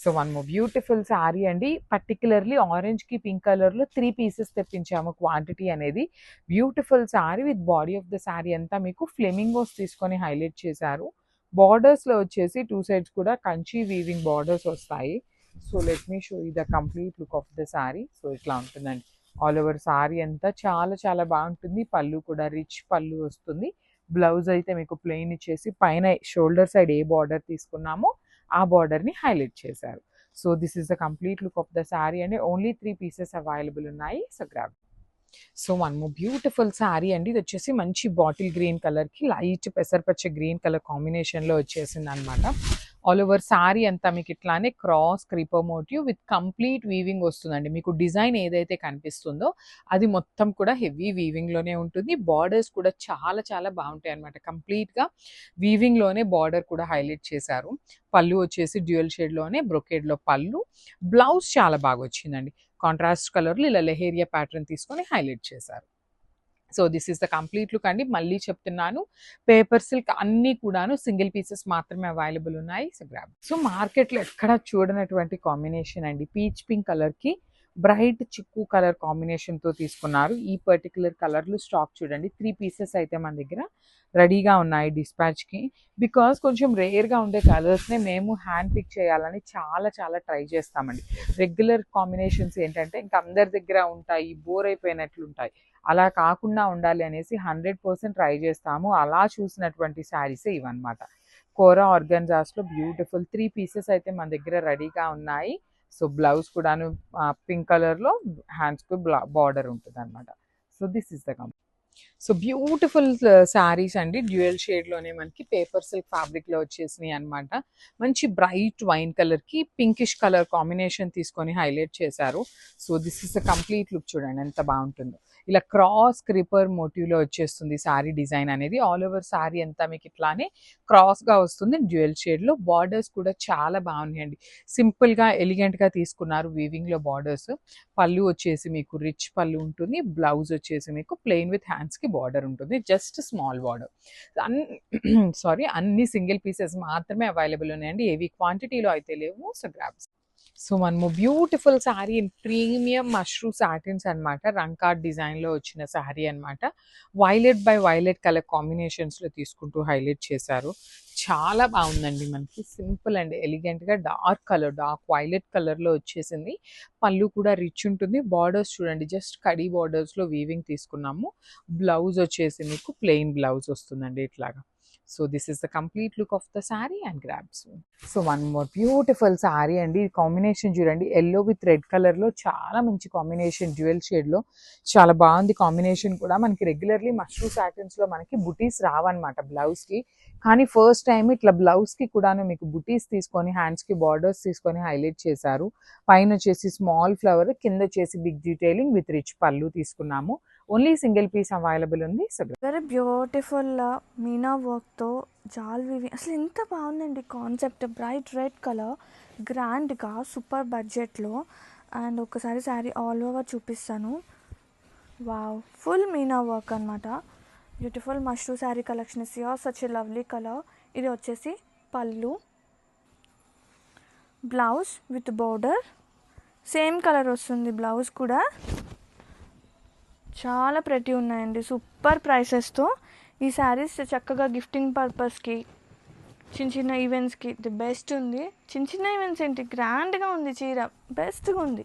So one more beautiful sari అండి. Particularly ఆరెంజ్కి pink కలర్లో 3 pieces తెప్పించాము. Quantity అనేది beautiful sari with body of the sari అంతా మీకు ఫ్లెమింగోస్ తీసుకొని హైలైట్ చేశారు. బార్డర్స్లో వచ్చేసి 2 సైడ్స్ కూడా కంచి వీవింగ్ బార్డర్స్ వస్తాయి. So let me show you the complete look of the sari. So ఇట్లా ఉంటుందండి. ఆల్ ఓవర్ శారీ అంతా చాలా చాలా బాగుంటుంది. పళ్ళు కూడా రిచ్ పళ్ళు వస్తుంది. బ్లౌజ్ అయితే మీకు ప్లెయిన్ ఇచ్చేసి పైన షోల్డర్ సైడ్ ఏ బార్డర్ తీసుకున్నామో ఆ బార్డర్ని హైలైట్ చేశారు. So this is the complete look of the sari అండి. ఓన్లీ 3 పీసెస్ అవైలబుల్ ఉన్నాయి. So grab. So one more beautiful sari అండి. ఇది వచ్చేసి మంచి బాటిల్ గ్రీన్ కలర్కి లైట్ పెసరపచ్చ గ్రీన్ కలర్ కాంబినేషన్లో వచ్చేసింది అనమాట. ఆల్ ఓవర్ శారీ అంతా మీకు ఇట్లానే cross creeper motif with complete weaving వస్తుందండి. మీకు డిజైన్ ఏదైతే కనిపిస్తుందో అది మొత్తం కూడా హెవీ వీవింగ్లోనే ఉంటుంది. బార్డర్స్ కూడా చాలా చాలా బాగుంటాయి అనమాట. కంప్లీట్గా వీవింగ్లోనే బార్డర్ కూడా హైలైట్ చేశారు. పళ్ళు వచ్చేసి డ్యూయల్ షేడ్లోనే బ్రొకేడ్లో పళ్ళు. బ్లౌజ్ చాలా బాగా వచ్చిందండి. కాంట్రాస్ట్ కలర్లో ఇలా లెహేరియా ప్యాటర్న్ తీసుకొని హైలైట్ చేశారు. So this is the complete look అండి. మళ్ళీ చెప్తున్నాను, పేపర్ సిల్క్ అన్నీ కూడాను సింగిల్ పీసెస్ మాత్రమే అవైలబుల్ ఉన్నాయి. So grab. సో మార్కెట్లో ఎక్కడ చూడనటువంటి కాంబినేషన్ అండి. పీచ్ పింక్ కలర్కి బ్రైట్ చిక్కు కలర్ కాంబినేషన్తో తీసుకున్నారు. ఈ పర్టికులర్ కలర్లు స్టాక్ చూడండి. 3 పీసెస్ అయితే మన దగ్గర రెడీగా ఉన్నాయి డిస్పాచ్కి. బికాస్ కొంచెం రేర్గా ఉండే కలర్స్నే మేము హ్యాండ్ పిక్ చేయాలని చాలా చాలా ట్రై చేస్తామండి. రెగ్యులర్ కాంబినేషన్స్ ఏంటంటే ఇంకా అందరి దగ్గర ఉంటాయి, బోర్ అయిపోయినట్లు ఉంటాయి. అలా కాకుండా ఉండాలి అనేసి 100% ట్రై చేస్తాము. అలా చూసినటువంటి శారీసే ఇవన్నమాట. కోరా ఆర్గన్జాస్లో బ్యూటిఫుల్ 3 పీసెస్ అయితే మన దగ్గర రెడీగా ఉన్నాయి. సో బ్లౌజ్ కూడాను పింక్ కలర్లో హ్యాండ్స్కి బార్డర్ ఉంటుంది అనమాట. So this is the complete. So beautiful saris అండి. డ్యూయల్ షేడ్లోనే మనకి పేపర్ సిల్క్ ఫ్యాబ్రిక్లో వచ్చేసినాయి అనమాట. మంచి బ్రైట్ వైన్ కలర్కి పింకిష్ కలర్ కాంబినేషన్ తీసుకొని హైలైట్ చేశారు. So this is the complete look చూడండి ఎంత బాగుంటుందో. ఇలా క్రాస్ క్రిపర్ మోటివ్లో వచ్చేస్తుంది శారీ డిజైన్ అనేది. ఆల్ ఓవర్ శారీ అంతా మీకు ఇట్లానే క్రాస్గా వస్తుంది డ్యూయల్ షేడ్లో. బార్డర్స్ కూడా చాలా బాగున్నాయండి. సింపుల్గా ఎలిగెంట్గా తీసుకున్నారు వీవింగ్లో బార్డర్స్. పళ్ళు వచ్చేసి మీకు రిచ్ పళ్ళు ఉంటుంది. బ్లౌజ్ వచ్చేసి మీకు ప్లెయిన్ విత్ హ్యాండ్స్కి బార్డర్ ఉంటుంది. Just small border. అన్ని సింగిల్ పీసెస్ మాత్రమే అవైలబుల్ ఉన్నాయండి. ఏవి క్వాంటిటీలో అయితే లేవు. So grabs. సో మనము beautiful sari in premium mashru satins అనమాట. రంకార్డ్ డిజైన్లో వచ్చిన శారీ అనమాట. వైలెట్ బై వైలెట్ కలర్ కాంబినేషన్స్లో తీసుకుంటూ హైలైట్ చేశారు. చాలా బాగుందండి. మనకి సింపుల్ అండ్ ఎలిగెంట్గా డార్క్ కలర్, డార్క్ వైలెట్ కలర్లో వచ్చేసింది. పళ్ళు కూడా రిచ్ ఉంటుంది. బార్డర్స్ చూడండి, జస్ట్ కడీ బార్డర్స్లో వీవింగ్ తీసుకున్నాము. బ్లౌజ్ వచ్చేసి మీకు ప్లెయిన్ బ్లౌజ్ వస్తుందండి ఇట్లాగా. So this is the complete look of the sari and grabs. So one more beautiful sari అండి. కాంబినేషన్ చూడండి, ఎల్లో విత్ రెడ్ కలర్లో చాలా మంచి కాంబినేషన్. డ్యూయల్ షేడ్లో చాలా బాగుంది కాంబినేషన్ కూడా. మనకి రెగ్యులర్లీ మష్రూ సాటిన్స్లో మనకి బుటీస్ రావన్నమాట బ్లౌజ్కి. కానీ ఫస్ట్ టైం ఇట్లా బ్లౌజ్కి కూడాను మీకు బుటీస్ తీసుకొని హ్యాండ్స్కి బార్డర్స్ తీసుకొని హైలైట్ చేశారు. పైన వచ్చేసి స్మాల్ ఫ్లవర్, కింద వచ్చేసి బిగ్ డీటెయిలింగ్ విత్ రిచ్ పళ్ళు తీసుకున్నాము. ఓన్లీ సింగిల్ పీస్ అవైలబుల్ ఉంది. వెరీ బ్యూటిఫుల్ మీనా వర్క్తో జాల్ వీవింగ్. అసలు ఎంత బాగుందండి కాన్సెప్ట్. బ్రైట్ రెడ్ కలర్, గ్రాండ్గా, సూపర్ బడ్జెట్లో. అండ్ ఒకసారి శారీ ఆల్ ఓవర్ చూపిస్తాను. వావ్, ఫుల్ మీనా వర్క్ అనమాట. Beautiful mashru sari collection is here. Such a lovely colour. ఇది వచ్చేసి పళ్ళు, blouse with border same colour వస్తుంది. బ్లౌజ్ కూడా చాలా ప్రెటీ ఉన్నాయండి. సూపర్ ప్రైసెస్తో ఈ శారీస్ చక్కగా గిఫ్టింగ్ పర్పస్కి, చిన్న చిన్న ఈవెంట్స్కి ది బెస్ట్ ఉంది. చిన్న చిన్న ఈవెంట్స్ ఏంటి, గ్రాండ్గా ఉంది చీర, బెస్ట్గా ఉంది.